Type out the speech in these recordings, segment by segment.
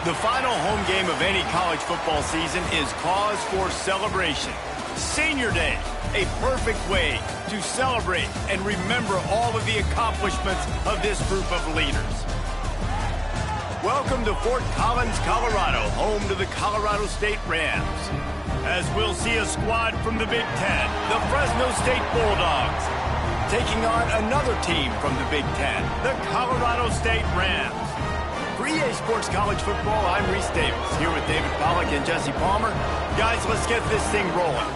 The final home game of any college football season is cause for celebration. Senior Day, a perfect way to celebrate and remember all of the accomplishments of this group of leaders. Welcome to Fort Collins, Colorado, home to the Colorado State Rams. As we'll see a squad from the Big Ten, the Fresno State Bulldogs, taking on another team from the Big Ten, the Colorado State Rams. For EA Sports College Football, I'm Reese Davis, here with David Pollack and Jesse Palmer. Guys, let's get this thing rolling.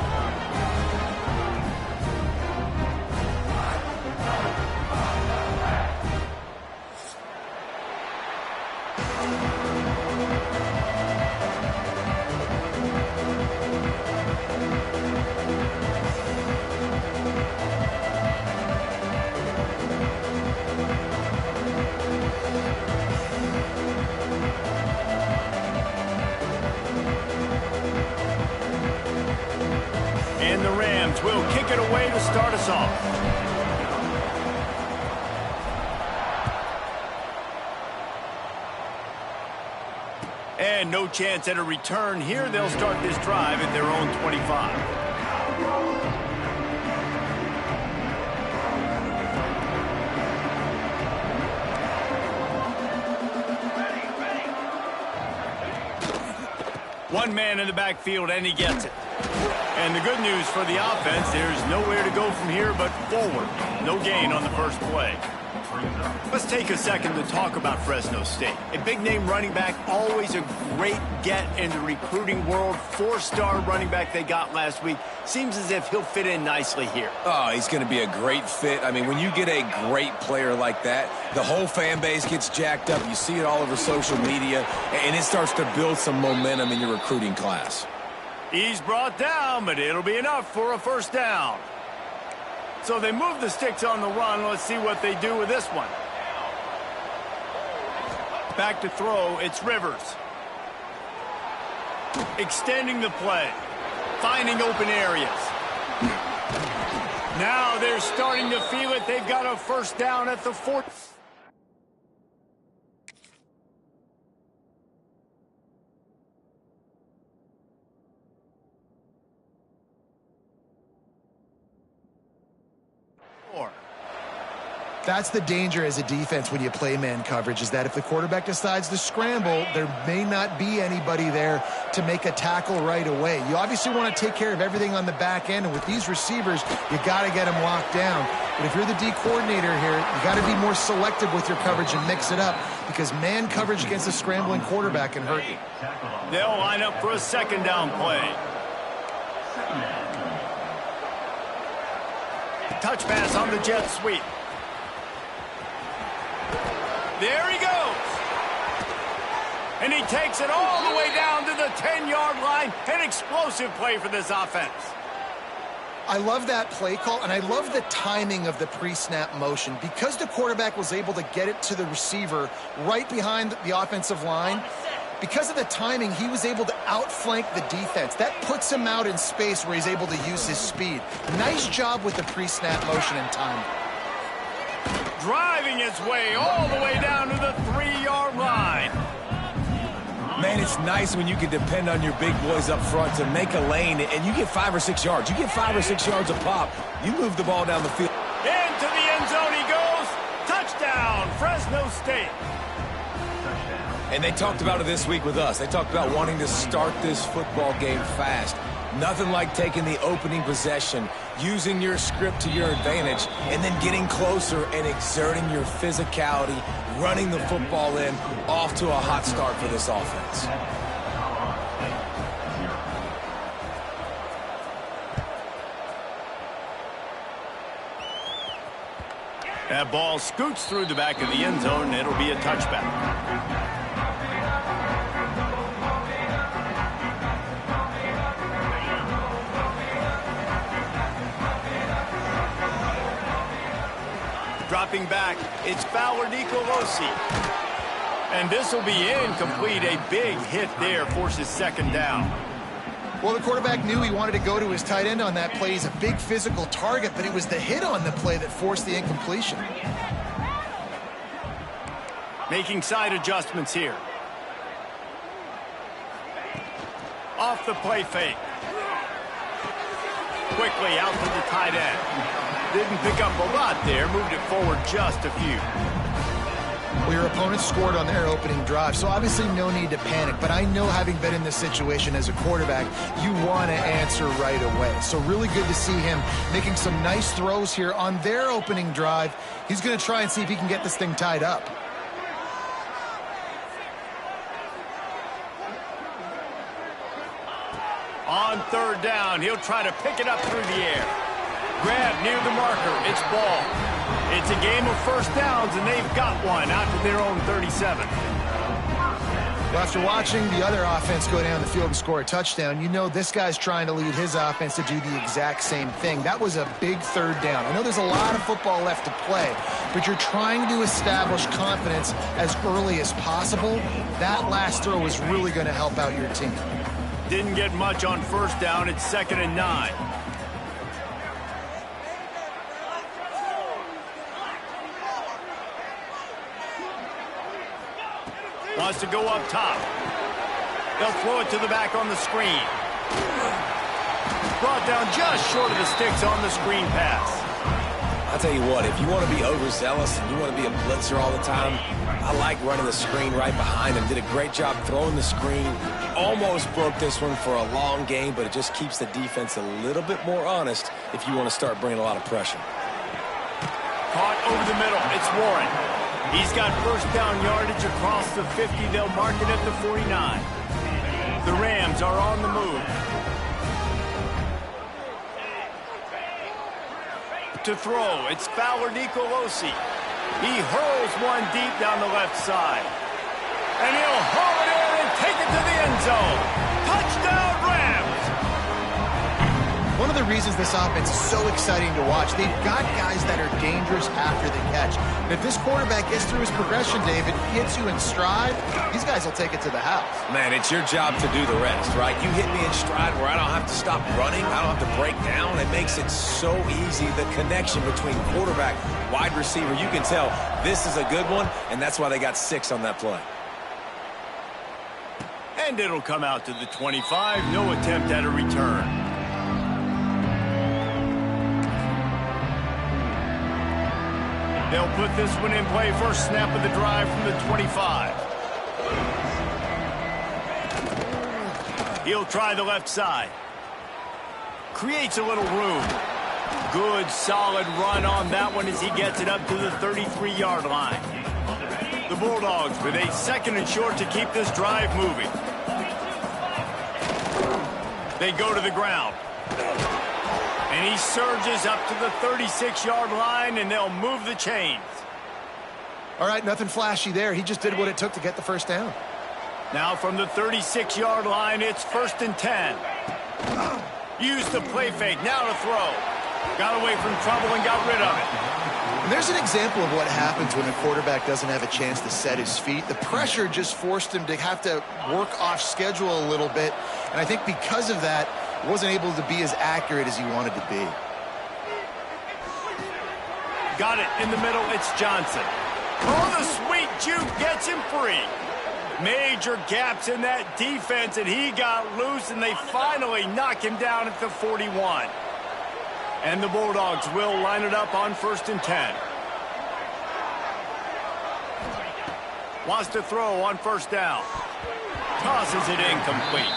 And the Rams will kick it away to start us off. And no chance at a return here. They'll start this drive at their own 25. One man in the backfield, and he gets it. And the good news for the offense, there's nowhere to go from here but forward. No gain on the first play. Let's take a second to talk about Fresno State. A big-name running back, always a great get in the recruiting world. Four-star running back they got last week. Seems as if he'll fit in nicely here. Oh, he's going to be a great fit. I mean, when you get a great player like that, the whole fan base gets jacked up. You see it all over social media, and it starts to build some momentum in your recruiting class. He's brought down, but it'll be enough for a first down. So they move the sticks on the run. Let's see what they do with this one. Back to throw, it's Rivers. Extending the play. Finding open areas. Now they're starting to feel it. They've got a first down at the 4. That's the danger as a defense when you play man coverage, is that if the quarterback decides to scramble, there may not be anybody there to make a tackle right away. You obviously want to take care of everything on the back end, and with these receivers, you got to get them locked down. But if you're the D coordinator here, you got to be more selective with your coverage and mix it up, because man coverage against a scrambling quarterback can hurt you. They'll line up for a second down play. Touch pass on the jet sweep. There he goes. And he takes it all the way down to the 10-yard line. An explosive play for this offense. I love that play call, and I love the timing of the pre-snap motion. Because the quarterback was able to get it to the receiver right behind the offensive line, because of the timing, he was able to outflank the defense. That puts him out in space where he's able to use his speed. Nice job with the pre-snap motion and timing. Driving his way all the way down to the 3-yard line. Man, it's nice when you can depend on your big boys up front to make a lane, and you get 5 or 6 yards. You get 5 or 6 yards a pop. You move the ball down the field. Into the end zone he goes. Touchdown, Fresno State. And they talked about it this week with us. They talked about wanting to start this football game fast. Nothing like taking the opening possession, using your script to your advantage, and then getting closer and exerting your physicality, running the football in, off to a hot start for this offense. That ball scoots through the back of the end zone, and it'll be a touchback. Dropping back, it's Fowler Nicolosi. And this will be incomplete. A big hit there forces second down. Well, the quarterback knew he wanted to go to his tight end on that play. He's a big physical target, but it was the hit on the play that forced the incompletion. Making side adjustments here. off the play fake. Quickly out to the tight end. Didn't pick up a lot there, moved it forward just a few. Well, your opponent scored on their opening drive, so obviously no need to panic. But I know, having been in this situation as a quarterback, you want to answer right away. So really good to see him making some nice throws here on their opening drive. He's going to try and see if he can get this thing tied up. On third down, he'll try to pick it up through the air. Grab near the marker. It's ball. It's a game of first downs, and they've got one out to their own 37. Well, after watching the other offense go down the field and score a touchdown, you know this guy's trying to lead his offense to do the exact same thing. That was a big third down. I know there's a lot of football left to play, but you're trying to establish confidence as early as possible. That last throw is really going to help out your team. Didn't get much on first down. It's 2nd and 9. Wants to go up top. They'll throw it to the back on the screen. Brought down just short of the sticks on the screen pass. I'll tell you what, if you want to be overzealous and you want to be a blitzer all the time, I like running the screen right behind him. Did a great job throwing the screen. Almost broke this one for a long game, but it just keeps the defense a little bit more honest if you want to start bringing a lot of pressure. Caught over the middle. It's Warren. He's got first down yardage across the 50. They'll mark it at the 49. The Rams are on the move. To throw, it's Fowler Nicolosi. He hurls one deep down the left side. And he'll haul it in and take it to the end zone. Touchdown, Rams! One of the reasons this offense is so exciting to watch, they've got guys that are dangerous after the catch. And if this quarterback gets through his progression, David, hits you in stride, these guys will take it to the house. Man, it's your job to do the rest, right? You hit me in stride where I don't have to stop running. I don't have to break down. It makes it so easy. The connection between quarterback, wide receiver, you can tell this is a good one, and that's why they got 6 on that play. And it'll come out to the 25. No attempt at a return. They'll put this one in play. First snap of the drive from the 25. He'll try the left side. Creates a little room. Good, solid run on that one as he gets it up to the 33-yard line. The Bulldogs with a 2nd and short to keep this drive moving. They go to the ground. And he surges up to the 36-yard line, and they'll move the chains. All right, nothing flashy there. He just did what it took to get the first down. Now from the 36-yard line, it's 1st and 10. Used the play fake, now to throw. Got away from trouble and got rid of it. And there's an example of what happens when a quarterback doesn't have a chance to set his feet. The pressure just forced him to have to work off schedule a little bit. And I think because of that, wasn't able to be as accurate as he wanted to be. Got it in the middle. It's Johnson. Oh, the sweet juke gets him free. Major gaps in that defense, and he got loose, and they finally knock him down at the 41. And the Bulldogs will line it up on 1st and 10. Wants to throw on first down. Tosses it incomplete.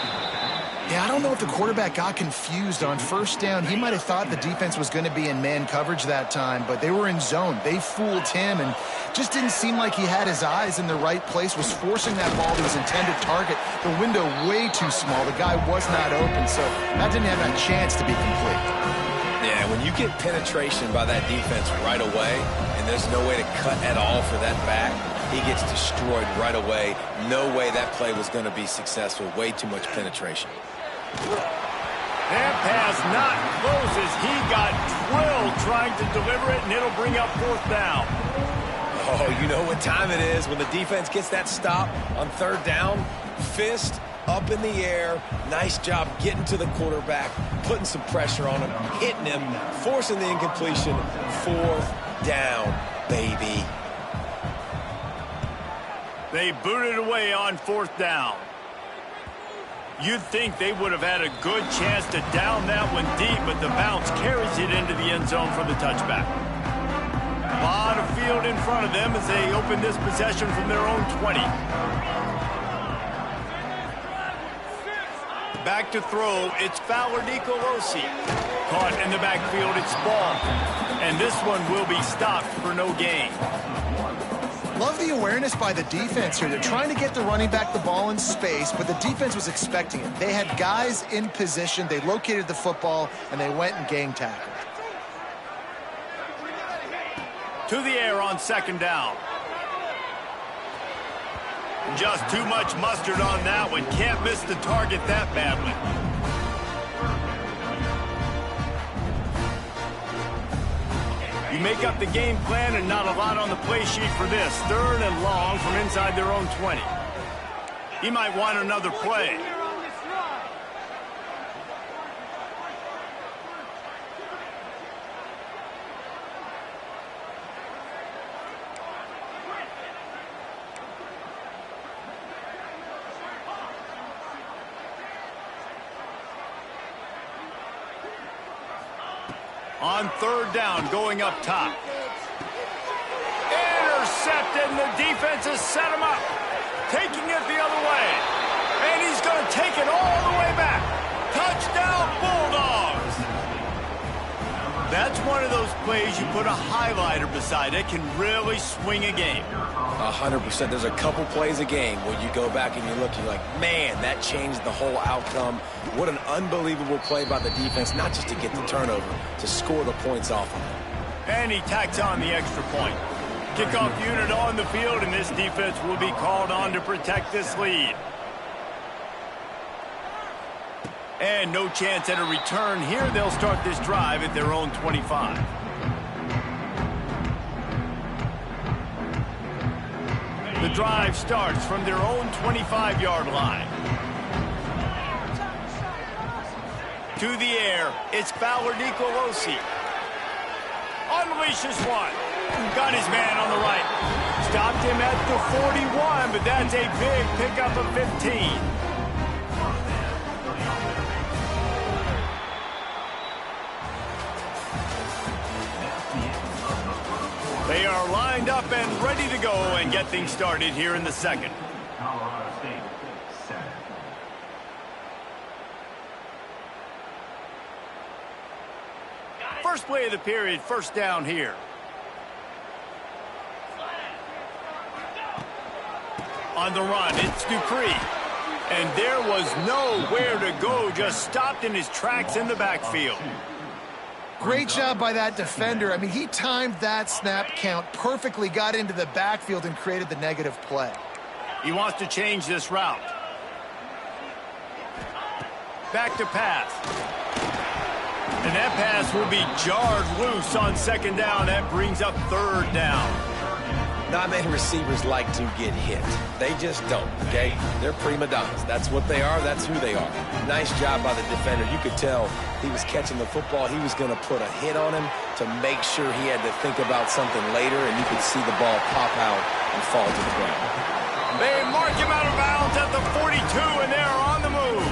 Yeah, I don't know if the quarterback got confused on first down. He might have thought the defense was going to be in man coverage that time, but they were in zone. They fooled him and just didn't seem like he had his eyes in the right place, was forcing that ball to his intended target. The window way too small. The guy was not open, so that didn't have a chance to be complete. Yeah, when you get penetration by that defense right away, and there's no way to cut at all for that back, he gets destroyed right away. No way that play was going to be successful. Way too much penetration. That pass not close as he got drilled trying to deliver it, and it'll bring up 4th down. Oh, you know what time it is when the defense gets that stop on 3rd down. Fist up in the air. Nice job getting to the quarterback, putting some pressure on him, hitting him, forcing the incompletion. 4th down, baby. They booted away on 4th down. You'd think they would have had a good chance to down that one deep, but the bounce carries it into the end zone for the touchback. A lot of field in front of them as they open this possession from their own 20. Back to throw, it's Fowler Nicolosi. Caught in the backfield, it's ball. And this one will be stopped for no gain. Love the awareness by the defense here. They're trying to get the running back the ball in space, but the defense was expecting it. They had guys in position. They located the football, and they went and gang tackled. To the air on second down. Just too much mustard on that one. Can't miss the target that badly. You make up the game plan and not a lot on the play sheet for this. Third and long from inside their own 20. He might want another play. On third down, going up top. Intercepted, and the defense has set him up. Taking it the other way. And he's going to take it all the way back. Touchdown, Bulldogs! That's one of those plays you put a highlighter beside it, can really swing a game. 100%. There's a couple plays a game where you go back and you look, you're like, man, that changed the whole outcome. What an unbelievable play by the defense, not just to get the turnover, to score the points off of it. And he tacks on the extra point. Kickoff unit on the field, and this defense will be called on to protect this lead. And no chance at a return here. They'll start this drive at their own 25. The drive starts from their own 25-yard line. To the air, it's Fowler Nicolosi. Unleashes one. Got his man on the right. Stopped him at the 41, but that's a big pickup of 15. They are lined up and ready to go and get things started here in the second. First play of the period, first down here. On the run, it's Dupree. And there was nowhere to go, just stopped in his tracks in the backfield. Great job by that defender. I mean, he timed that snap count perfectly, got into the backfield and created the negative play. He wants to change this route. Back to pass. And that pass will be jarred loose on second down. That brings up third down. Not many receivers like to get hit. They just don't, okay? They're prima donnas. That's what they are. That's who they are. Nice job by the defender. You could tell he was catching the football. He was going to put a hit on him to make sure he had to think about something later, and you could see the ball pop out and fall to the ground. They mark him out of bounds at the 42, and they're on the move.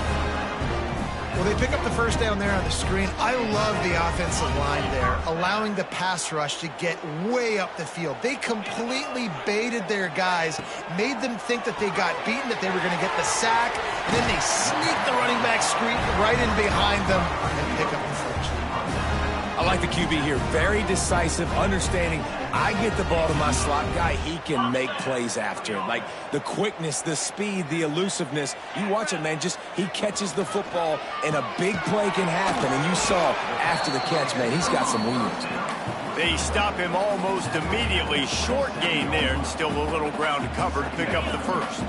Well, they pick up the first down there on the screen. I love the offensive line there, allowing the pass rush to get way up the field. They completely baited their guys, made them think that they got beaten, that they were going to get the sack, and then they sneak the running back screen right in behind them and pick up the first. I like the QB here. Very decisive, understanding I get the ball to my slot guy, he can make plays after it. Like the quickness, the speed, the elusiveness. You watch it, man, just he catches the football and a big play can happen. And you saw after the catch, man, he's got some wheels. They stop him almost immediately. Short gain there and still a little ground to cover to pick up the first.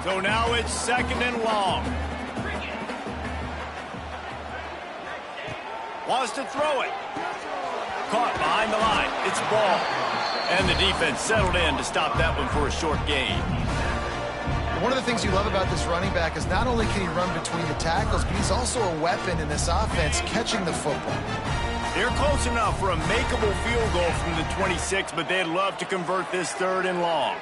So now it's second and long. Wants to throw it. Caught behind the line. It's ball. And the defense settled in to stop that one for a short gain. One of the things you love about this running back is not only can he run between the tackles, but he's also a weapon in this offense catching the football. They're close enough for a makeable field goal from the 26, but they'd love to convert this third and long.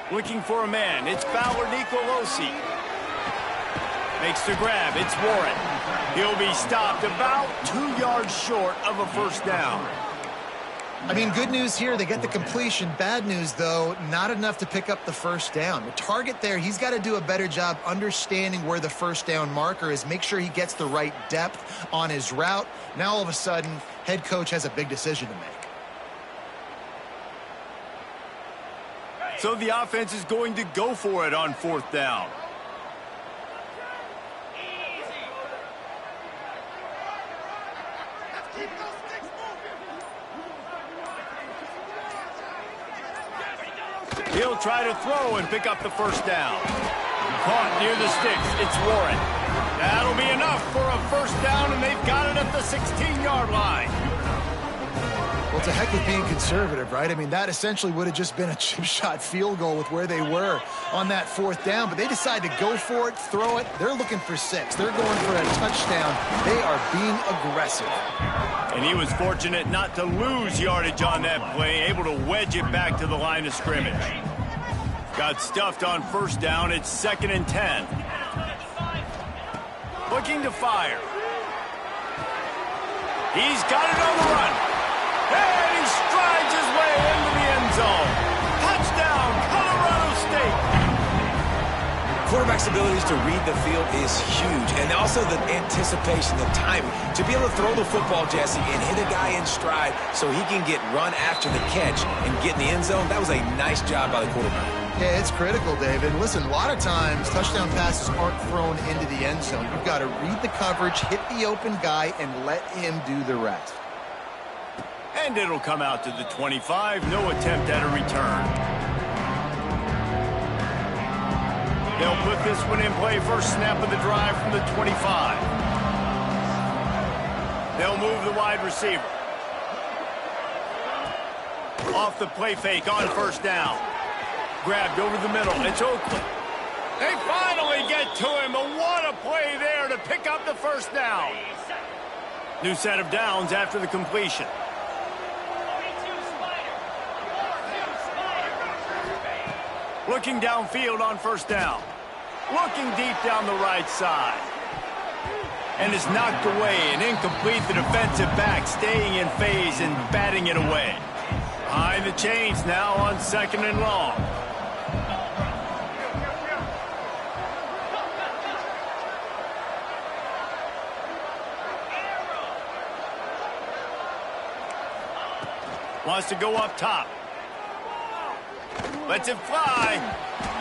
Looking for a man. It's Fowler Nicolosi. Makes the grab. It's Warren. He'll be stopped about 2 yards short of a first down. I mean, good news here, they get the completion. Bad news, though, not enough to pick up the first down. The target there, he's got to do a better job understanding where the first down marker is, make sure he gets the right depth on his route. Now, all of a sudden, head coach has a big decision to make. So the offense is going to go for it on fourth down. He'll try to throw and pick up the first down. Caught near the sticks. It's Warren. That'll be enough for a first down, and they've got it at the 16-yard line. Well, to heck with being conservative, right? I mean, that essentially would have just been a chip shot field goal with where they were on that fourth down, but they decide to go for it, throw it. They're looking for 6. They're going for a touchdown. They are being aggressive. And he was fortunate not to lose yardage on that play, able to wedge it back to the line of scrimmage. Got stuffed on first down. It's 2nd and 10. Looking to fire. He's got it on the run. And he strides his way into the end zone. Touchdown, Colorado State. Quarterback's abilities to read the field is huge, and also the anticipation, the timing. To be able to throw the football, Jesse, and hit a guy in stride so he can get run after the catch and get in the end zone, that was a nice job by the quarterback. Yeah, it's critical, David. Listen, a lot of times touchdown passes aren't thrown into the end zone. You've got to read the coverage, hit the open guy, and let him do the rest. And it'll come out to the 25. No attempt at a return. They'll put this one in play. First snap of the drive from the 25. They'll move the wide receiver. Off the play fake on first down. Grabbed over the middle. It's Oakland. They finally get to him. But what a play there to pick up the first down. New set of downs after the completion. Looking downfield on first down. Looking deep down the right side. And is knocked away and incomplete. The defensive back staying in phase and batting it away. Behind the chains now on 2nd and long. Wants to go up top. Lets it fly.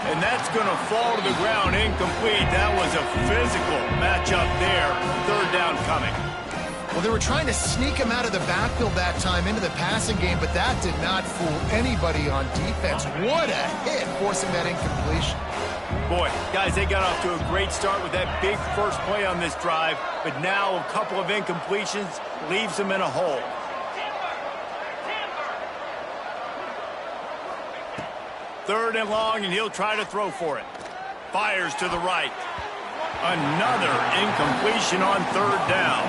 And that's going to fall to the ground incomplete. That was a physical matchup there. Third down coming. Well, they were trying to sneak him out of the backfield that time into the passing game, but that did not fool anybody on defense. What a hit, forcing that incompletion. Boy, guys, they got off to a great start with that big first play on this drive, but now a couple of incompletions leaves them in a hole. Third and long, and he'll try to throw for it. Fires to the right. Another incompletion on third down.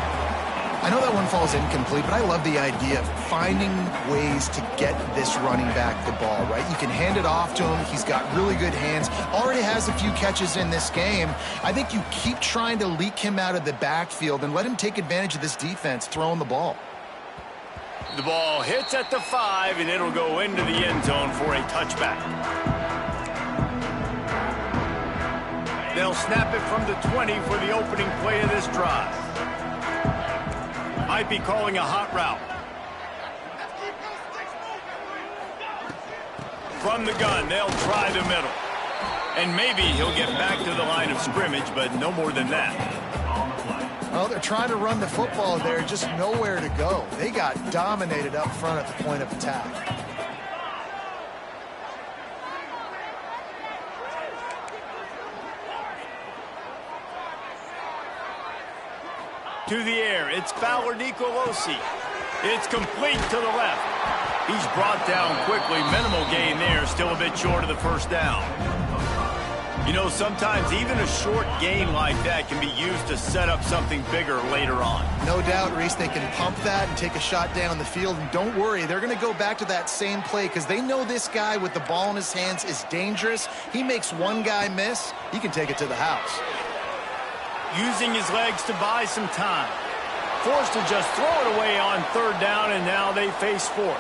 I know that one falls incomplete, but I love the idea of finding ways to get this running back the ball, right? You can hand it off to him. He's got really good hands. Already has a few catches in this game. I think you keep trying to leak him out of the backfield and let him take advantage of this defense throwing the ball. The ball hits at the 5, and it'll go into the end zone for a touchback. They'll snap it from the 20 for the opening play of this drive. Might be calling a hot route. From the gun, they'll try the middle. And maybe he'll get back to the line of scrimmage, but no more than that. Well, they're trying to run the football there, just nowhere to go. They got dominated up front at the point of attack. To the air, it's Fowler Nicolosi. It's complete to the left. He's brought down quickly. Minimal gain there, still a bit short of the first down. You know, sometimes even a short gain like that can be used to set up something bigger later on. No doubt, Reese, they can pump that and take a shot down the field. And don't worry, they're going to go back to that same play because they know this guy with the ball in his hands is dangerous. He makes one guy miss, he can take it to the house. Using his legs to buy some time. Forced to just throw it away on third down, and now they face fourth.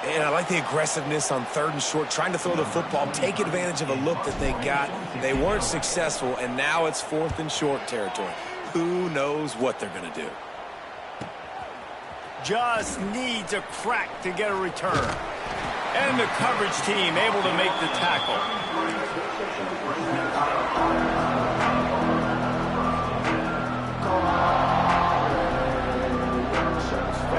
And I like the aggressiveness on third and short, trying to throw the football, take advantage of a look that they got. They weren't successful, and now it's fourth and short territory. Who knows what they're going to do? Just needs a crack to get a return. And the coverage team able to make the tackle.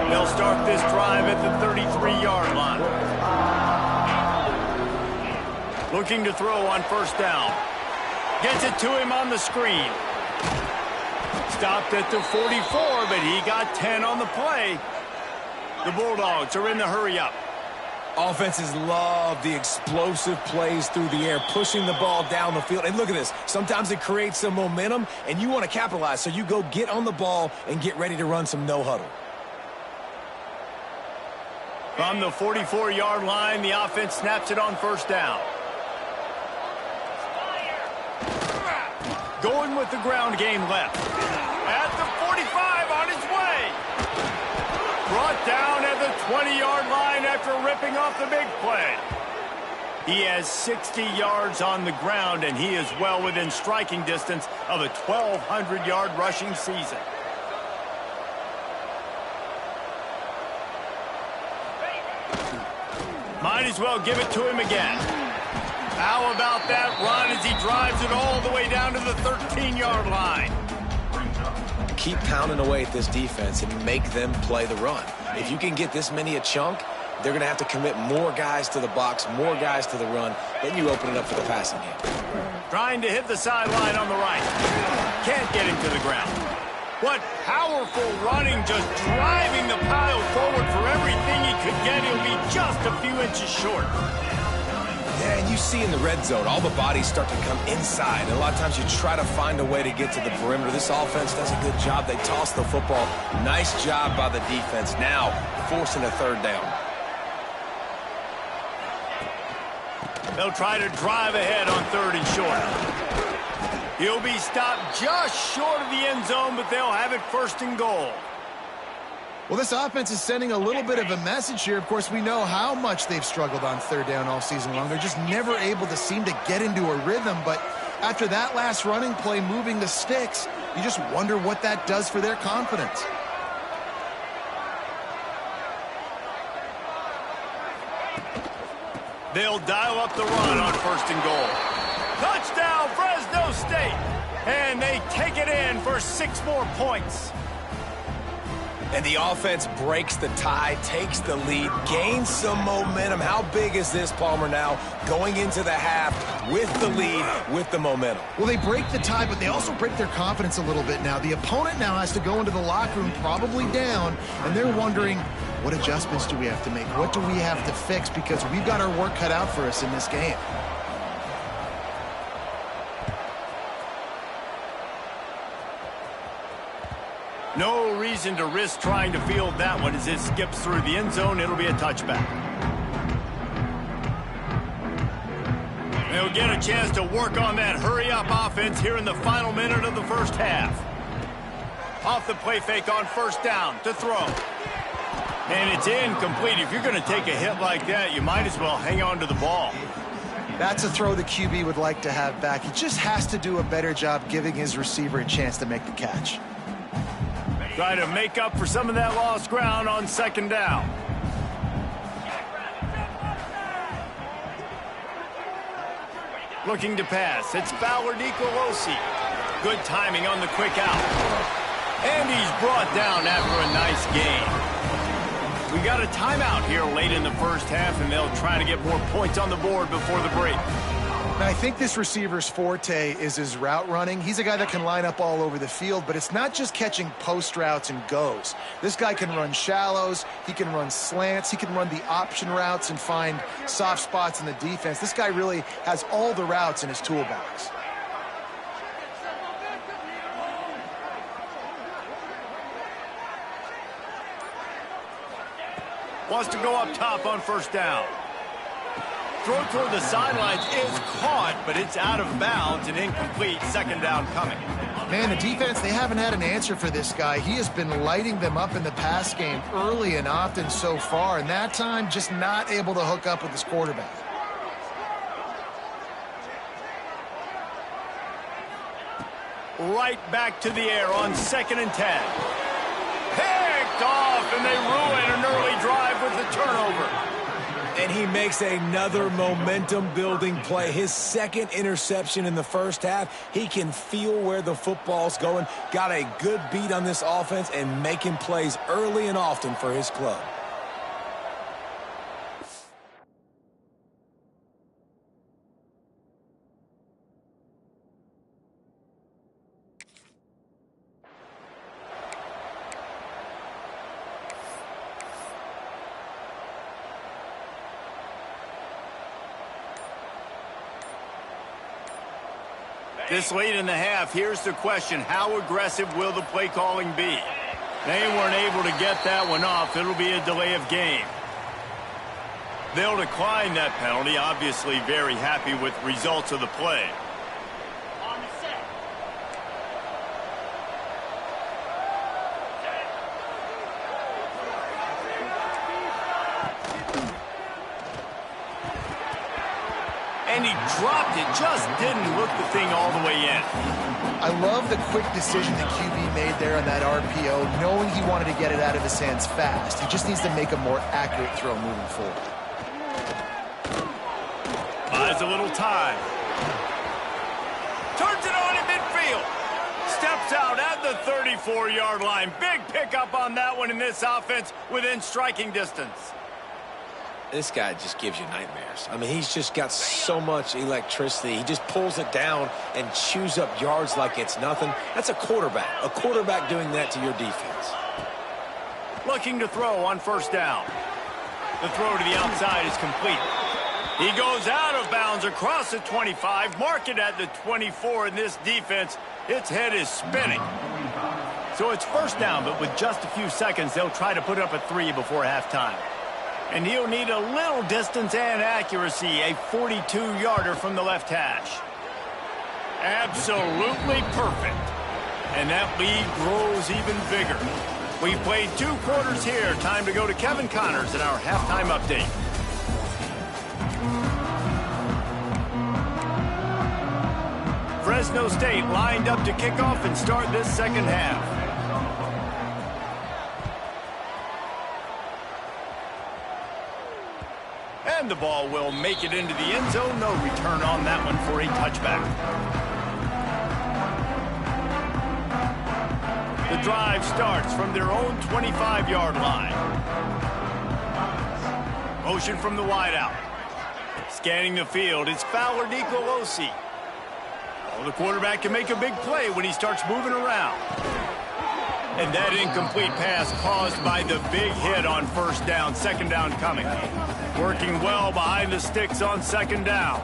They'll start this drive at the 33-yard line. Looking to throw on first down. Gets it to him on the screen. Stopped at the 44, but he got 10 on the play. The Bulldogs are in the hurry-up. Offenses love the explosive plays through the air, pushing the ball down the field. And look at this. Sometimes it creates some momentum, and you want to capitalize. So you go get on the ball and get ready to run some no-huddle. From the 44-yard line, the offense snaps it on first down. Going with the ground game left. At the 45, on his way. Brought down at the 20-yard line after ripping off the big play. He has 60 yards on the ground, and he is well within striking distance of a 1,200-yard rushing season. Might as well give it to him again. How about that run as he drives it all the way down to the 13-yard line? Keep pounding away at this defense and make them play the run. If you can get this many a chunk, they're going to have to commit more guys to the box, more guys to the run. Then you open it up for the passing game. Trying to hit the sideline on the right. Can't get him to the ground. What powerful running, just driving the pile forward for everything he could get. He'll be just a few inches short. Yeah, and you see in the red zone, all the bodies start to come inside. And a lot of times you try to find a way to get to the perimeter. This offense does a good job. They toss the football. Nice job by the defense. Now forcing a third down. They'll try to drive ahead on third and short. He'll be stopped just short of the end zone, but they'll have it first and goal. Well, this offense is sending a little bit of a message here. Of course, we know how much they've struggled on third down all season long. They're just never able to seem to get into a rhythm. But after that last running play, moving the sticks, you just wonder what that does for their confidence. They'll dial up the run on first and goal. Touchdown, Fresno State! And they take it in for 6 more points. And the offense breaks the tie, takes the lead, gains some momentum. How big is this, Palmer, now going into the half with the lead, with the momentum? Well, they break the tie, but they also break their confidence a little bit now. The opponent now has to go into the locker room probably down, and they're wondering, what adjustments do we have to make? What do we have to fix? Because we've got our work cut out for us in this game. No reason to risk trying to field that one as it skips through the end zone. It'll be a touchback. They'll get a chance to work on that hurry-up offense here in the final minute of the first half. Off the play fake on first down to throw. And it's incomplete. If you're going to take a hit like that, you might as well hang on to the ball. That's a throw the QB would like to have back. He just has to do a better job giving his receiver a chance to make the catch. Try to make up for some of that lost ground on second down. Looking to pass. It's Ballard Nicolosi. Good timing on the quick out. And he's brought down after a nice gain. We got a timeout here late in the first half, and they'll try to get more points on the board before the break. Now, I think this receiver's forte is his route running. He's a guy that can line up all over the field, but it's not just catching post routes and goes. This guy can run shallows, he can run slants, he can run the option routes and find soft spots in the defense. This guy really has all the routes in his toolbox. Wants to go up top on first down. Throw toward the sidelines is caught, but it's out of bounds and incomplete. Second down coming. Man, the defense, they haven't had an answer for this guy. He has been lighting them up in the pass game early and often so far, and that time just not able to hook up with his quarterback. Right back to the air on 2nd and 10. Picked off, and they ruin an early drive with the turnover. And he makes another momentum-building play. His second interception in the first half. He can feel where the football's going. Got a good beat on this offense and making plays early and often for his club. This late in the half, here's the question. How aggressive will the play calling be? They weren't able to get that one off. It'll be a delay of game. They'll decline that penalty. Obviously very happy with results of the play. And he dropped it, just didn't look the thing all the way in. I love the quick decision the QB made there on that RPO, knowing he wanted to get it out of his hands fast. He just needs to make a more accurate throw moving forward. Buys a little time. Turns it on in midfield. Steps out at the 34-yard line. Big pickup on that one in this offense within striking distance. This guy just gives you nightmares. I mean, he's just got so much electricity. He just pulls it down and chews up yards like it's nothing. That's a quarterback. A quarterback doing that to your defense. Looking to throw on first down. The throw to the outside is complete. He goes out of bounds across the 25, mark it at the 24, and this defense, its head is spinning. So it's first down, but with just a few seconds, they'll try to put up a 3 before halftime. And he'll need a little distance and accuracy, a 42-yarder from the left hash. Absolutely perfect. And that lead grows even bigger. We've played 2 quarters here. Time to go to Kevin Connors in our halftime update. Fresno State lined up to kick off and start this second half. And the ball will make it into the end zone. No return on that one for a touchback. The drive starts from their own 25-yard line. Motion from the wideout. Scanning the field, it's Fowler Nicolosi. Oh, the quarterback can make a big play when he starts moving around. And that incomplete pass caused by the big hit on first down. Second down coming. Working well behind the sticks on second down.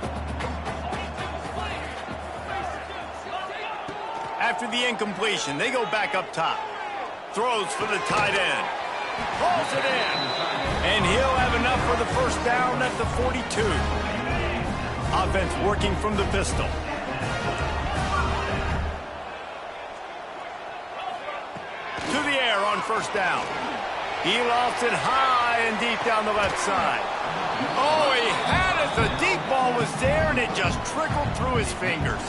After the incompletion, they go back up top. Throws for the tight end. Hauls it in. And he'll have enough for the first down at the 42. Offense working from the pistol. To the air on first down. He lofts it high and deep down the left side. Oh, he had it. The deep ball was there, and it just trickled through his fingers.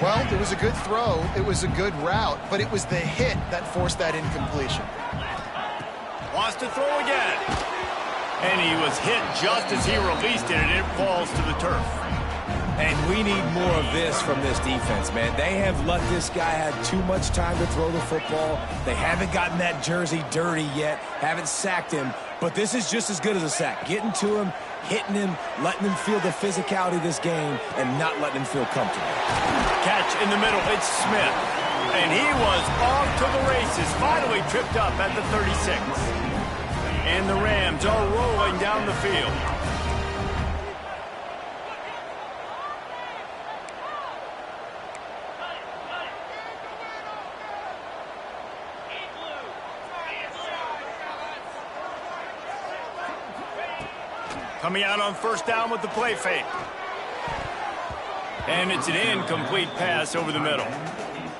Well, it was a good throw. It was a good route, but it was the hit that forced that incompletion. Wants to throw again. And he was hit just as he released it, and it falls to the turf. And we need more of this from this defense, man. They have let this guy have too much time to throw the football. They haven't gotten that jersey dirty yet, haven't sacked him. But this is just as good as a sack. Getting to him, hitting him, letting him feel the physicality of this game, and not letting him feel comfortable. Catch in the middle. It's Smith. And he was off to the races. Finally tripped up at the 36. And the Rams are rolling down the field. Coming out on first down with the play fake. And it's an incomplete pass over the middle.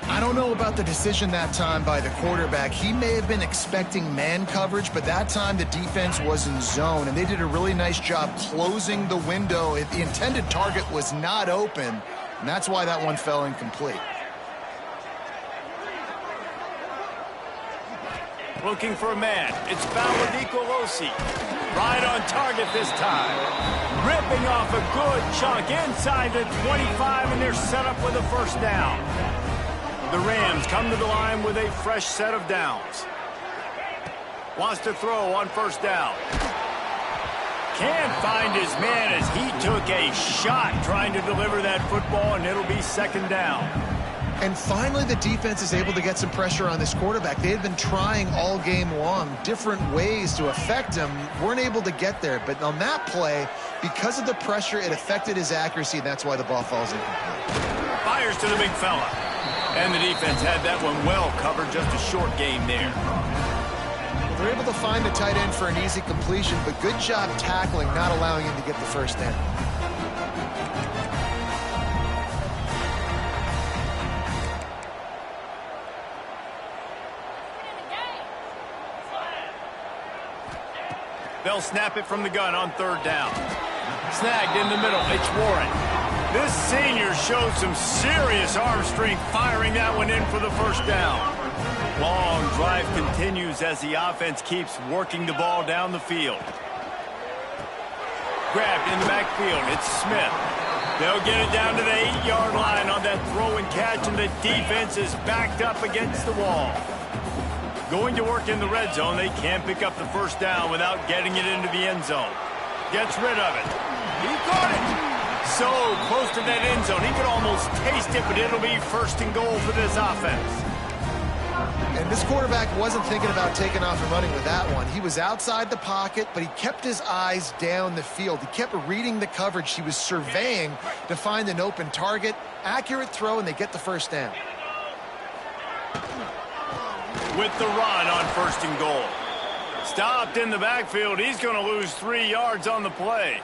I don't know about the decision that time by the quarterback. He may have been expecting man coverage, but that time the defense was in zone, and they did a really nice job closing the window. The intended target was not open, and that's why that one fell incomplete. Looking for a man. It's Nicolosi. Right on target this time. Ripping off a good chunk inside the 25, and they're set up with a first down. The Rams come to the line with a fresh set of downs. Wants to throw on first down. Can't find his man as he took a shot trying to deliver that football, and it'll be second down. And finally, the defense is able to get some pressure on this quarterback. They had been trying all game long different ways to affect him. Weren't able to get there. But on that play, because of the pressure, it affected his accuracy, and that's why the ball falls incomplete. Fires to the big fella. And the defense had that one well covered, just a short game there. They're able to find the tight end for an easy completion, but good job tackling, not allowing him to get the first down. They'll snap it from the gun on third down. Snagged in the middle. It's Warren. This senior showed some serious arm strength firing that one in for the first down. Long drive continues as the offense keeps working the ball down the field. Grabbed in the backfield. It's Smith. They'll get it down to the 8-yard line on that throw and catch, and the defense is backed up against the wall. Going to work in the red zone. They can't pick up the first down without getting it into the end zone. Gets rid of it. He caught it. So close to that end zone. He could almost taste it, but it'll be first and goal for this offense. And this quarterback wasn't thinking about taking off and running with that one. He was outside the pocket, but he kept his eyes down the field. He kept reading the coverage. He was surveying to find an open target. Accurate throw, and they get the first down. With the run on first and goal. Stopped in the backfield. He's going to lose 3 yards on the play.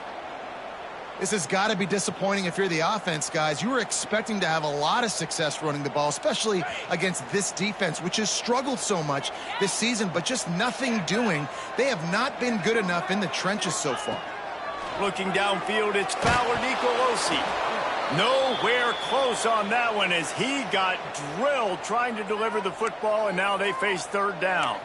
This has got to be disappointing if you're the offense, guys. You were expecting to have a lot of success running the ball, especially against this defense, which has struggled so much this season, but just nothing doing. They have not been good enough in the trenches so far. Looking downfield, it's Nicolosi. Nowhere close on that one as he got drilled trying to deliver the football, and now they face third down.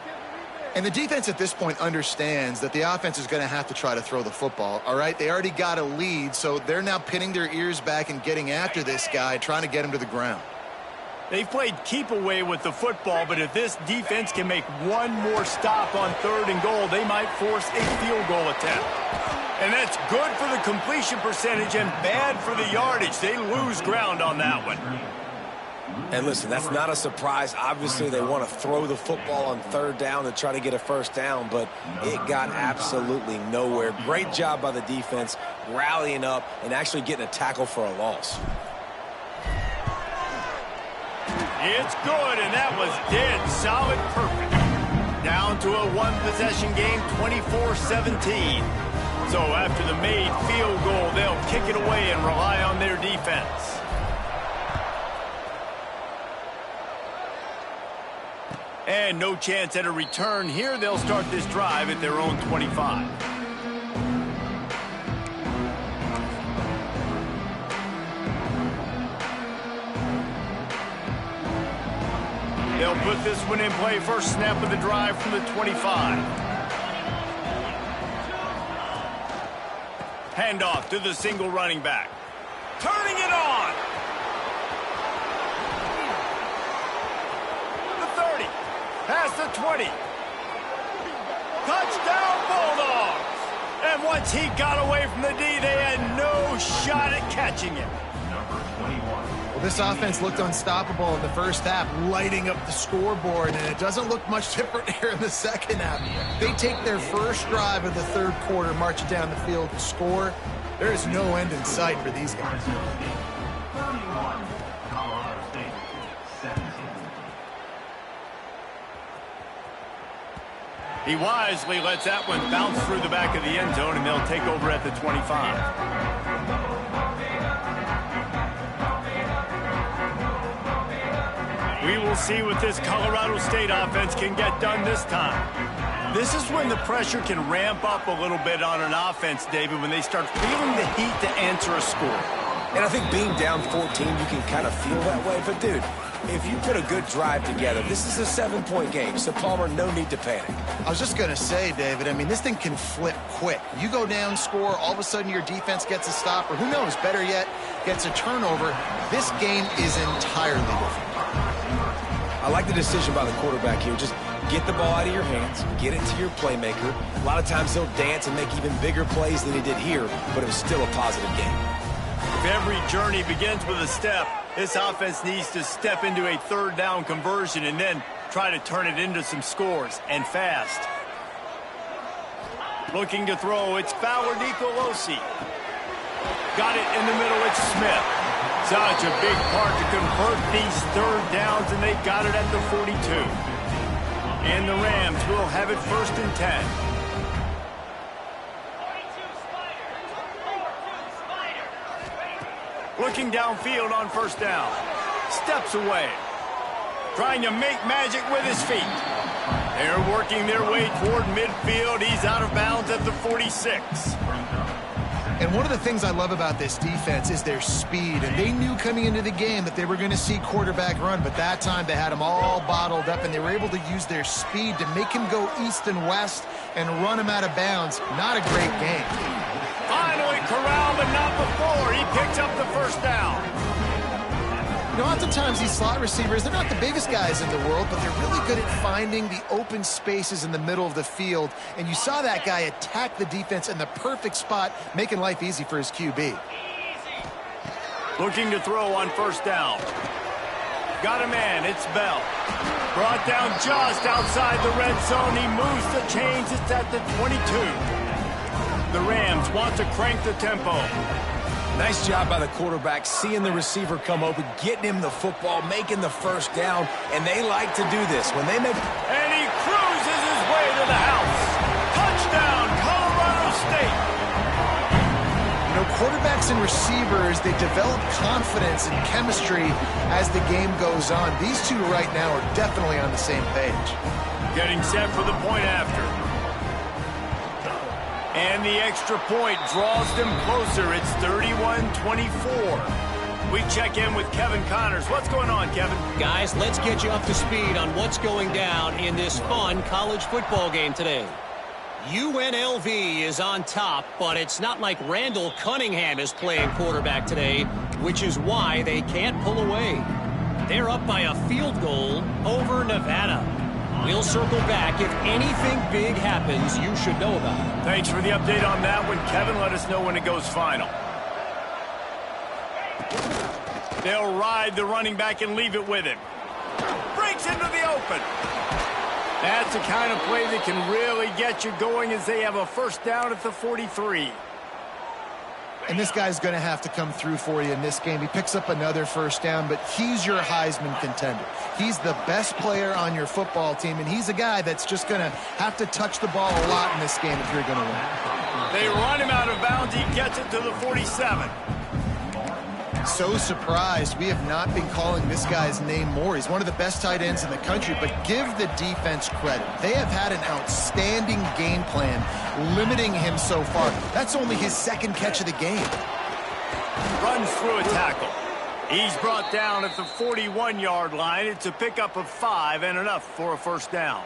And the defense at this point understands that the offense is going to have to try to throw the football, all right? They already got a lead, so they're now pinning their ears back and getting after this guy, trying to get him to the ground. They've played keep away with the football, but if this defense can make one more stop on third and goal, they might force a field goal attempt. And that's good for the completion percentage and bad for the yardage. They lose ground on that one. And listen, that's not a surprise. Obviously, they want to throw the football on third down to try to get a first down, but it got absolutely nowhere. Great job by the defense rallying up and actually getting a tackle for a loss. It's good, and that was dead solid perfect. Down to a one-possession game, 24-17. So after the made field goal, they'll kick it away and rely on their defense. And no chance at a return here. They'll start this drive at their own 25. They'll put this one in play. First snap of the drive from the 25. Handoff to the single running back. turning it on. The 30, past the 20. Touchdown Bulldogs! And once he got away from the D, they had no shot at catching him. Well, this offense looked unstoppable in the first half, lighting up the scoreboard, and it doesn't look much different here in the second half. They take their first drive of the third quarter, march it down the field to score. There is no end in sight for these guys. He wisely lets that one bounce through the back of the end zone, and they'll take over at the 25. We will see what this Colorado State offense can get done this time. This is when the pressure can ramp up a little bit on an offense, David, when they start feeling the heat to answer a score. And I think being down 14, you can kind of feel that way. But, dude, if you put a good drive together, this is a 7-point game. So, Palmer, no need to panic. I was just going to say, David, I mean, this thing can flip quick. You go down, score, all of a sudden your defense gets a stop, or who knows, better yet, gets a turnover. This game is entirely different. I like the decision by the quarterback here. Just get the ball out of your hands, get it to your playmaker. A lot of times he'll dance and make even bigger plays than he did here, but it was still a positive game. If every journey begins with a step, this offense needs to step into a third down conversion and then try to turn it into some scores, and fast. Looking to throw, it's Fowler Nicolosi. Got it in the middle, it's Smith. Such a big part to convert these third downs, and they got it at the 42. And the Rams will have it 1st and 10. Looking downfield on 1st down. Steps away. Trying to make magic with his feet. They're working their way toward midfield. He's out of bounds at the 46. And one of the things I love about this defense is their speed. And they knew coming into the game that they were going to see quarterback run, but that time they had him all bottled up, and they were able to use their speed to make him go east and west and run him out of bounds. Not a great game. Finally corralled, but not before. He picks up the 1st down. You know, oftentimes these slot receivers, they're not the biggest guys in the world, but they're really good at finding the open spaces in the middle of the field. And you saw that guy attack the defense in the perfect spot, making life easy for his QB. Looking to throw on 1st down. Got a man, it's Bell. Brought down just outside the red zone. He moves the chains, it's at the 22. The Rams want to crank the tempo. Nice job by the quarterback, seeing the receiver come open, getting him the football, making the 1st down, and they like to do this. When they make... And he cruises his way to the house. Touchdown, Colorado State. You know, quarterbacks and receivers, they develop confidence and chemistry as the game goes on. These two right now are definitely on the same page. Getting set for the point after. And the extra point draws them closer. It's 31-24. We check in with Kevin Connors. What's going on, Kevin? Guys, let's get you up to speed on what's going down in this fun college football game today. UNLV is on top, but it's not like Randall Cunningham is playing quarterback today, which is why they can't pull away. They're up by a field goal over Nevada. We'll circle back. If anything big happens, you should know about it. Thanks for the update on that one, Kevin. Let us know when it goes final. They'll ride the running back and leave it with him. Breaks into the open. That's the kind of play that can really get you going as they have a 1st down at the 43. And this guy's going to have to come through for you in this game. He picks up another 1st down, but he's your Heisman contender. He's the best player on your football team, and he's a guy that's just going to have to touch the ball a lot in this game if you're going to win. They run him out of bounds. He gets it to the 47. So surprised we have not been calling this guy's name more. He's one of the best tight ends in the country, but give the defense credit. They have had an outstanding game plan limiting him so far. That's only his 2nd catch of the game. Runs through a tackle. He's brought down at the 41-yard line. It's a pickup of 5 and enough for a 1st down.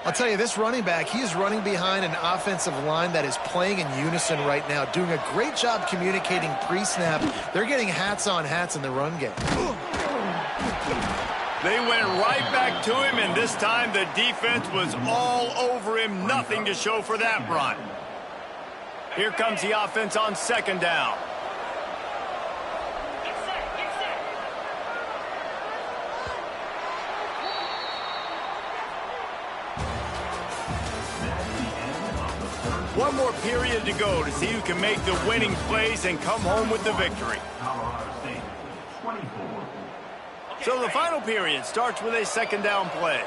I'll tell you, this running back, he is running behind an offensive line that is playing in unison right now, doing a great job communicating pre-snap. They're getting hats on hats in the run game. They went right back to him, and this time the defense was all over him. Nothing to show for that run. Here comes the offense on second down. One more period to go to see who can make the winning plays and come home with the victory. So the final period starts with a second down play.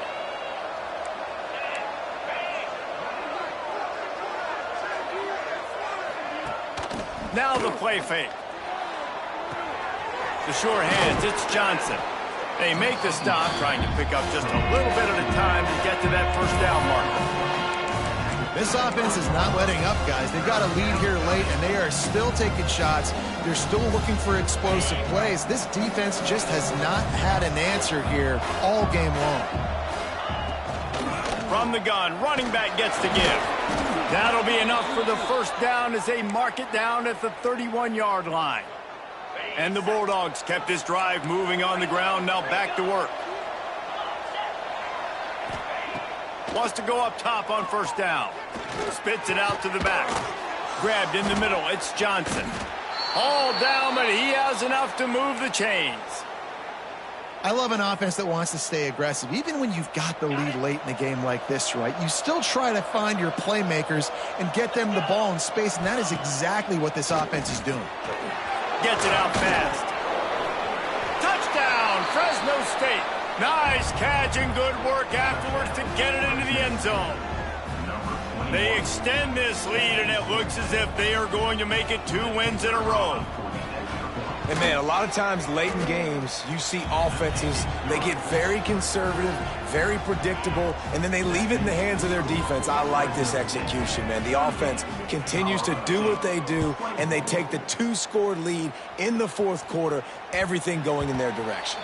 Now the play fake. The sure hands, it's Johnson. They make the stop, trying to pick up just a little bit at a time to get to that first down marker. This offense is not letting up, guys. They've got a lead here late, and they are still taking shots. They're still looking for explosive plays. This defense just has not had an answer here all game long. From the gun, running back gets to give. That'll be enough for the first down as they mark it down at the 31-yard line. And the Bulldogs kept this drive moving on the ground, now back to work. Wants to go up top on first down. Spits it out to the back. Grabbed in the middle, it's Johnson. All down, but he has enough to move the chains. I love an offense that wants to stay aggressive. Even when you've got the lead late in a game like this, right, you still try to find your playmakers and get them the ball in space, and that is exactly what this offense is doing. Gets it out fast. Touchdown, Fresno State. Nice catch and good work afterwards to get it into the end zone. They extend this lead, and it looks as if they are going to make it 2 wins in a row. And, man, a lot of times late in games, you see offenses, they get very conservative, very predictable, and then they leave it in the hands of their defense. I like this execution, man. The offense continues to do what they do, and they take the 2-score lead in the fourth quarter, everything going in their direction.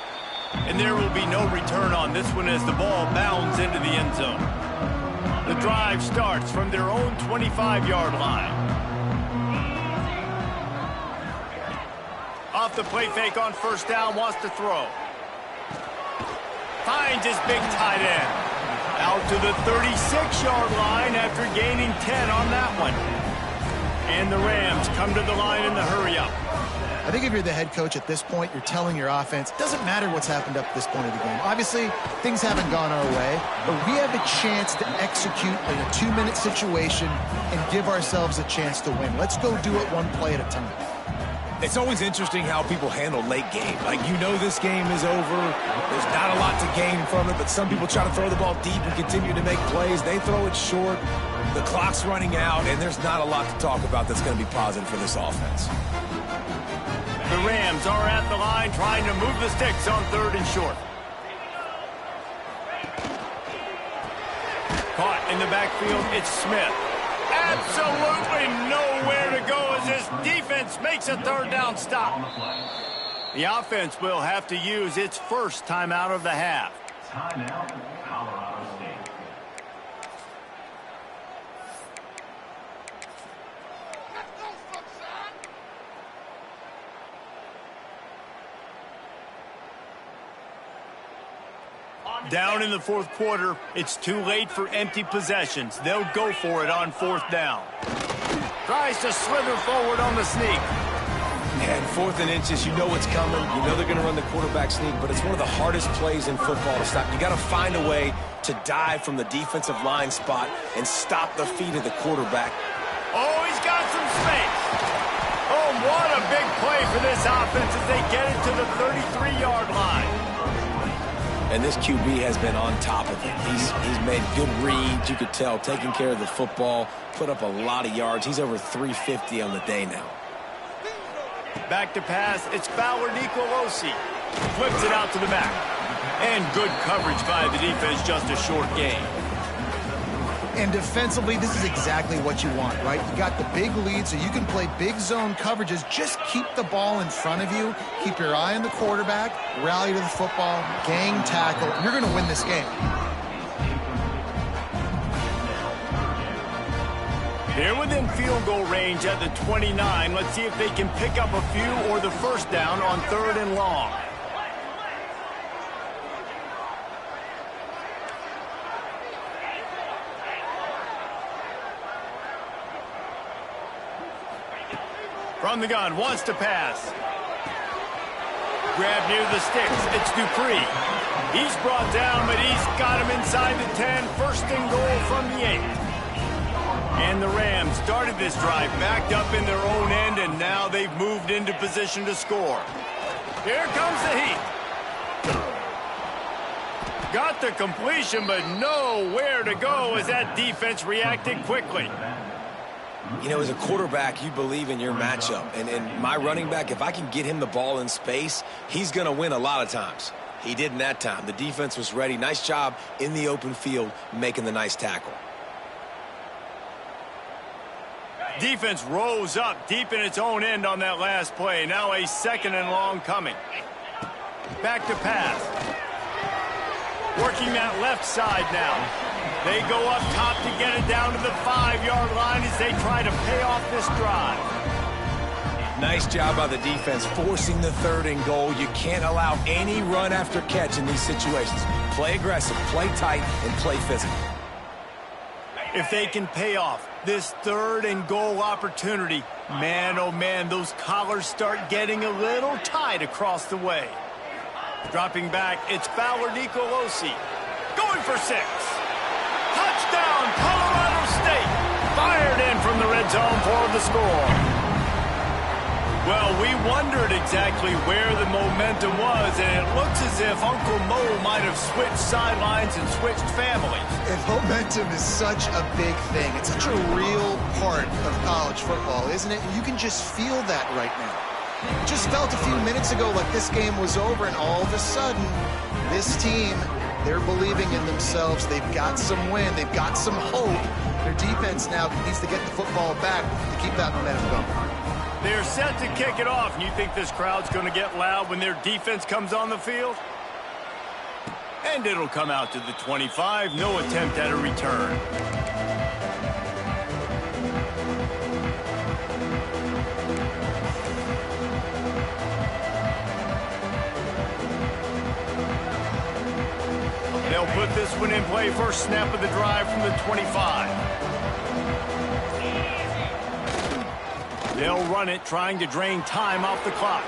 And there will be no return on this one as the ball bounds into the end zone. The drive starts from their own 25-yard line. Off the play fake on first down, wants to throw. Finds his big tight end. Out to the 36-yard line after gaining 10 on that one. And the Rams come to the line in the hurry-up. I think if you're the head coach at this point, you're telling your offense, it doesn't matter what's happened up to this point of the game. Obviously, things haven't gone our way, but we have a chance to execute in a 2-minute situation and give ourselves a chance to win. Let's go do it one play at a time. It's always interesting how people handle late game. Like, you know this game is over. There's not a lot to gain from it, but some people try to throw the ball deep and continue to make plays. They throw it short. The clock's running out, and there's not a lot to talk about that's going to be positive for this offense. The Rams are at the line trying to move the sticks on 3rd and short. Caught in the backfield, it's Smith. Absolutely nowhere to go as this defense makes a 3rd down stop. The offense will have to use its first timeout of the half. Timeout, Colorado State. Down in the fourth quarter, it's too late for empty possessions. They'll go for it on 4th down. Tries to slither forward on the sneak. And 4th and inches, you know what's coming. You know they're going to run the quarterback sneak, but it's one of the hardest plays in football to stop. You got to find a way to dive from the defensive line spot and stop the feet of the quarterback. Oh, he's got some space. Oh, what a big play for this offense as they get it to the 33-yard line. And this QB has been on top of it. He's made good reads, you could tell, taking care of the football, put up a lot of yards. He's over 350 on the day now. Back to pass, it's Fowler Nicolosi. Flips it out to the back. And good coverage by the defense, just a short gain. And defensively, this is exactly what you want, right? You got the big lead, so you can play big zone coverages. Just keep the ball in front of you. Keep your eye on the quarterback. Rally to the football. Gang tackle. You're going to win this game. They're within field goal range at the 29. Let's see if they can pick up a few or the first down on 3rd and long. From the gun, wants to pass. Grab near the sticks. It's Dupree. He's brought down, but he's got him inside the 10. 1st and goal from the 8. And the Rams started this drive backed up in their own end, and now they've moved into position to score. Here comes the heat. Got the completion, but nowhere to go as that defense reacted quickly. You know, as a quarterback, you believe in your matchup. And my running back, if I can get him the ball in space, he's going to win a lot of times. He didn't that time. The defense was ready. Nice job in the open field making the nice tackle. Defense rose up deep in its own end on that last play. Now a 2nd and long coming. Back to pass. Working that left side now. They go up top to get it down to the 5-yard line as they try to pay off this drive. Nice job by the defense forcing the 3rd and goal. You can't allow any run after catch in these situations. Play aggressive, play tight, and play physical. If they can pay off this 3rd and goal opportunity, man, oh man, those collars start getting a little tight across the way. Dropping back, it's Fowler Nicolosi. Going for 6. Touchdown, Colorado State. Fired in from the red zone for the score. Well, we wondered exactly where the momentum was, and it looks as if Uncle Mo might have switched sidelines and switched families. And momentum is such a big thing. It's such a real part of college football, isn't it? You can just feel that right now. It just felt a few minutes ago like this game was over, and all of a sudden, this team, they're believing in themselves. They've got some win. They've got some hope. Their defense now needs to get the football back to keep that momentum going. They're set to kick it off, and you think this crowd's going to get loud when their defense comes on the field? And it'll come out to the 25. No attempt at a return. They'll put this one in play. First snap of the drive from the 25. They'll run it, trying to drain time off the clock.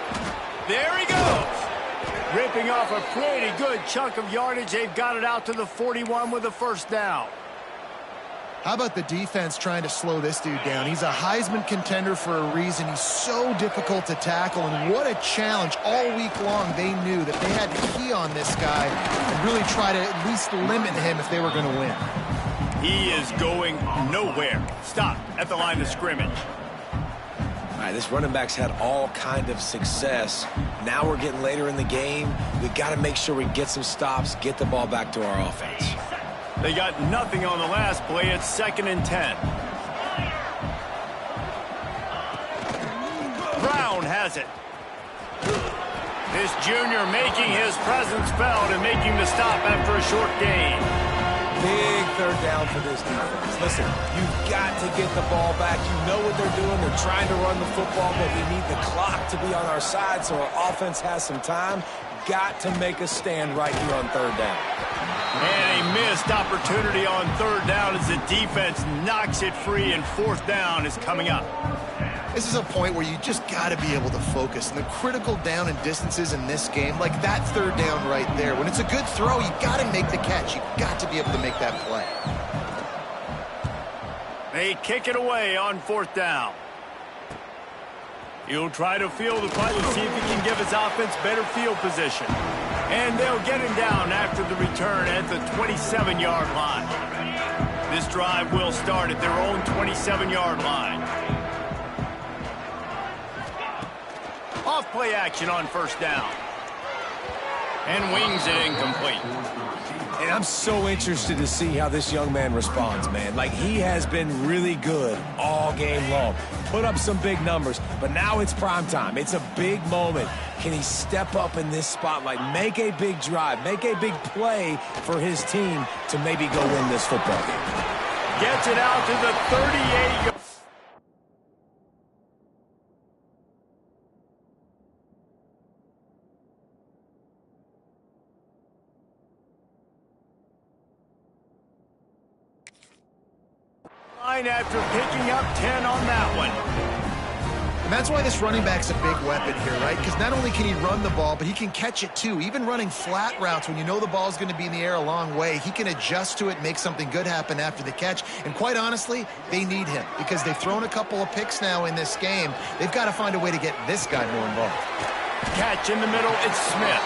There he goes. Ripping off a pretty good chunk of yardage. They've got it out to the 41 with a 1st down. How about the defense trying to slow this dude down? He's a Heisman contender for a reason. He's so difficult to tackle, and what a challenge. All week long, they knew that they had to key on this guy and really try to at least limit him if they were going to win. He is going nowhere. Stop at the line of scrimmage. All right, this running back's had all kind of success. Now we're getting later in the game. We've got to make sure we get some stops, get the ball back to our offense. They got nothing on the last play. It's 2nd and 10. Brown has it. This junior making his presence felt and making the stop after a short gain. Big 3rd down for this defense. Listen, you've got to get the ball back. You know what they're doing. They're trying to run the football, but we need the clock to be on our side so our offense has some time. Got to make a stand right here on 3rd down. And a missed opportunity on 3rd down as the defense knocks it free, and 4th down is coming up. This is a point where you just got to be able to focus. And the critical down and distances in this game, like that 3rd down right there, when it's a good throw, you got to make the catch. You got to be able to make that play. They kick it away on 4th down. He'll try to field the punt and see if he can give his offense better field position. And they'll get him down after the return at the 27-yard line. This drive will start at their own 27-yard line. Off play action on 1st down. And wings it incomplete. And I'm so interested to see how this young man responds, man. Like, he has been really good all game long. Put up some big numbers, but now it's prime time. It's a big moment. Can he step up in this spotlight, make a big drive, make a big play for his team to maybe go win this football game? Gets it out to the 38. line after picking up 10 on that one. And that's why this running back's a big weapon here, right? Because not only can he run the ball, but he can catch it too. Even running flat routes when you know the ball's going to be in the air a long way, he can adjust to it, make something good happen after the catch. And quite honestly, they need him because they've thrown a couple of picks now in this game. They've got to find a way to get this guy more involved. Catch in the middle, it's Smith.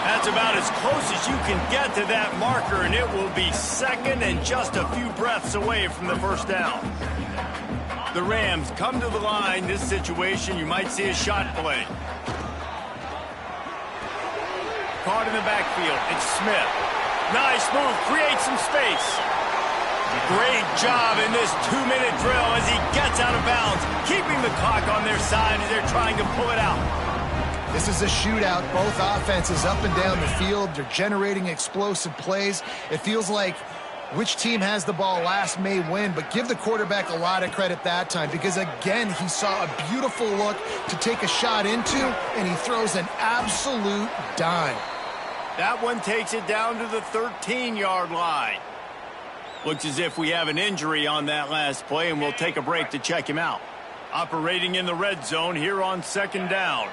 That's about as close as you can get to that marker, and it will be second and just a few breaths away from the first down. The Rams come to the line. This situation, you might see a shot play. Caught in the backfield, it's Smith. Nice move, creates some space. Great job in this 2-minute drill as he gets out of bounds, keeping the clock on their side as they're trying to pull it out. This is a shootout. Both offenses up and down the field. They're generating explosive plays. It feels like which team has the ball last may win, but give the quarterback a lot of credit that time because, again, he saw a beautiful look to take a shot into, and he throws an absolute dime. That one takes it down to the 13-yard line. Looks as if we have an injury on that last play, and we'll take a break to check him out. Operating in the red zone here on second down.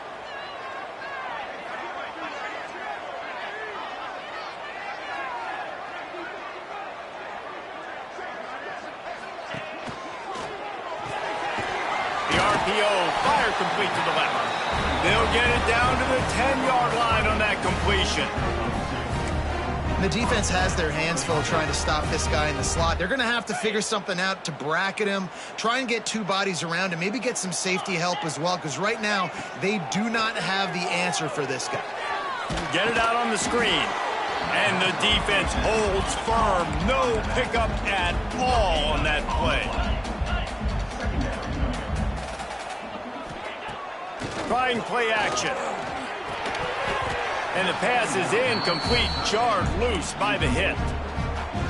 Fire complete to the left. They'll get it down to the 10-yard line on that completion. The defense has their hands full trying to stop this guy in the slot. They're going to have to figure something out to bracket him, try and get two bodies around him, maybe get some safety help as well, because right now they do not have the answer for this guy. Get it out on the screen. And the defense holds firm. No pickup at all on that play. Trying play action. And the pass is incomplete, jarred loose by the hit.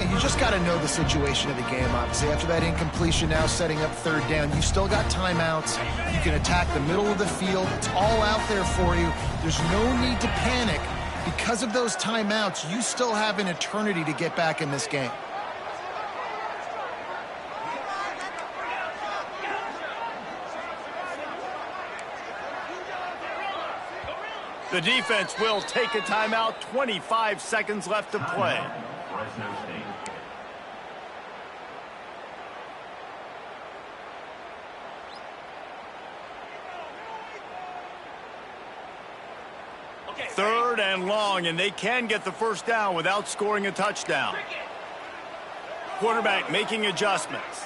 And you just got to know the situation of the game, obviously. After that incompletion, now setting up third down, you've still got timeouts. You can attack the middle of the field. It's all out there for you. There's no need to panic. Because of those timeouts, you still have an eternity to get back in this game. The defense will take a timeout. 25 seconds left to play. Fresno State. Third and long, and they can get the first down without scoring a touchdown. Quarterback making adjustments.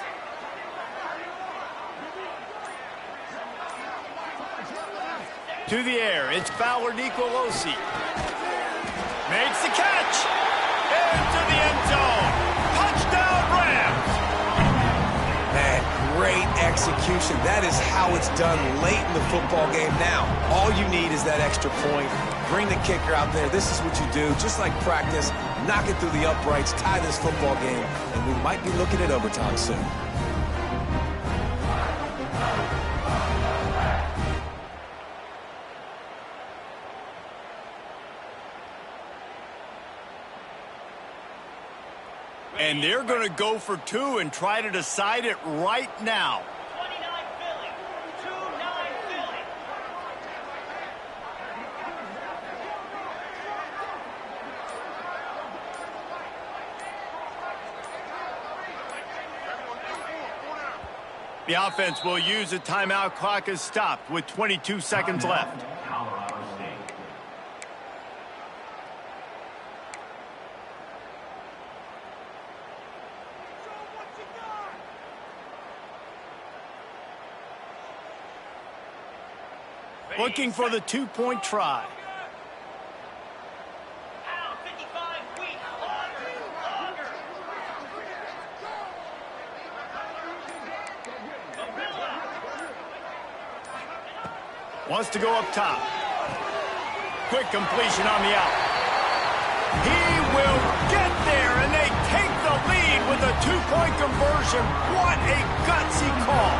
To the air, it's Fowler Nicolosi. Makes the catch. Into the end zone. Touchdown, Rams. Man, great execution. That is how it's done late in the football game now. All you need is that extra point. Bring the kicker out there. This is what you do. Just like practice, knock it through the uprights, tie this football game, and we might be looking at overtime soon. And they're going to go for two and try to decide it right now. 29 Philly. 2-9 Philly. The offense will use a timeout. Clock is stopped with 22 seconds left. Colorado State. Looking for the two-point try. Out 55 weak. Longer. Wants to go up top. Quick completion on the out. He will get there, and they take the lead with a two-point conversion. What a gutsy call.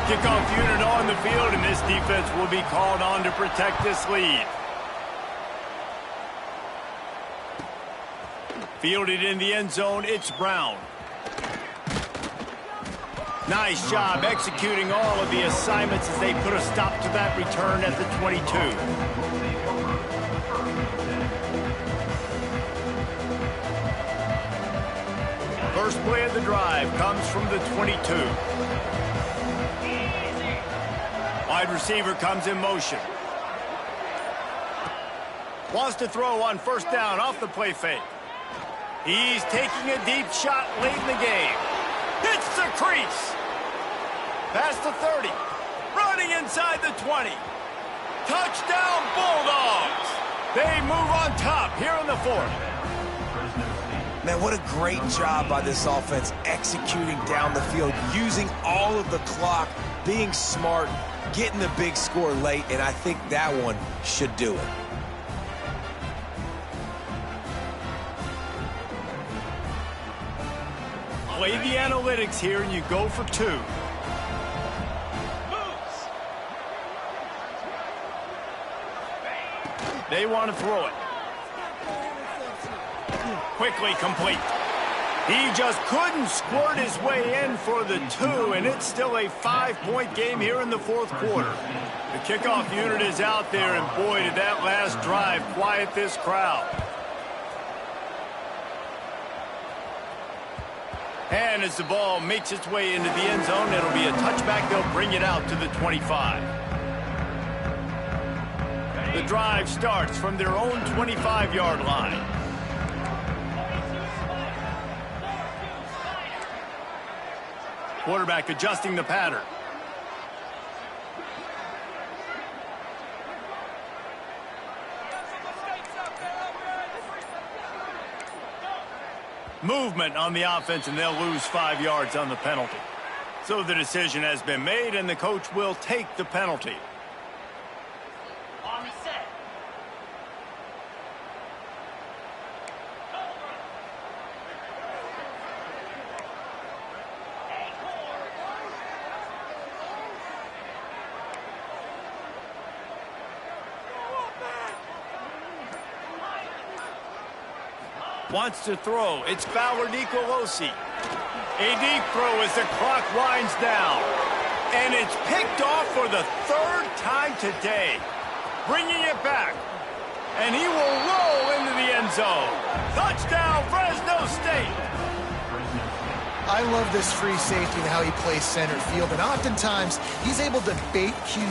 Kickoff unit on the field, and this defense will be called on to protect this lead. Fielded in the end zone, it's Brown. Nice job executing all of the assignments as they put a stop to that return at the 22. First play of the drive comes from the 22. Wide receiver comes in motion. Wants to throw on first down off the play fake. He's taking a deep shot late in the game. Hits the crease. Past the 30. Running inside the 20. Touchdown Bulldogs. They move on top here in the fourth. Man, what a great job by this offense executing down the field, using all of the clock, being smart, getting the big score late, and I think that one should do it. Play the analytics here, and you go for two. They want to throw it. Quickly complete. He just couldn't squirt his way in for the two, and it's still a 5-point game here in the fourth quarter. The kickoff unit is out there, and boy, did that last drive quiet this crowd. And as the ball makes its way into the end zone, it'll be a touchback. They'll bring it out to the 25. The drive starts from their own 25-yard line. Quarterback adjusting the pattern. Movement on the offense, and they'll lose 5 yards on the penalty. So the decision has been made, and the coach will take the penalty. On the set. Wants to throw. It's Fowler Nicolosi. A deep throw as the clock winds down. And it's picked off for the third time today. Bringing it back. And he will roll into the end zone. Touchdown, Fresno State. I love this free safety and how he plays center field. And oftentimes, he's able to bait cue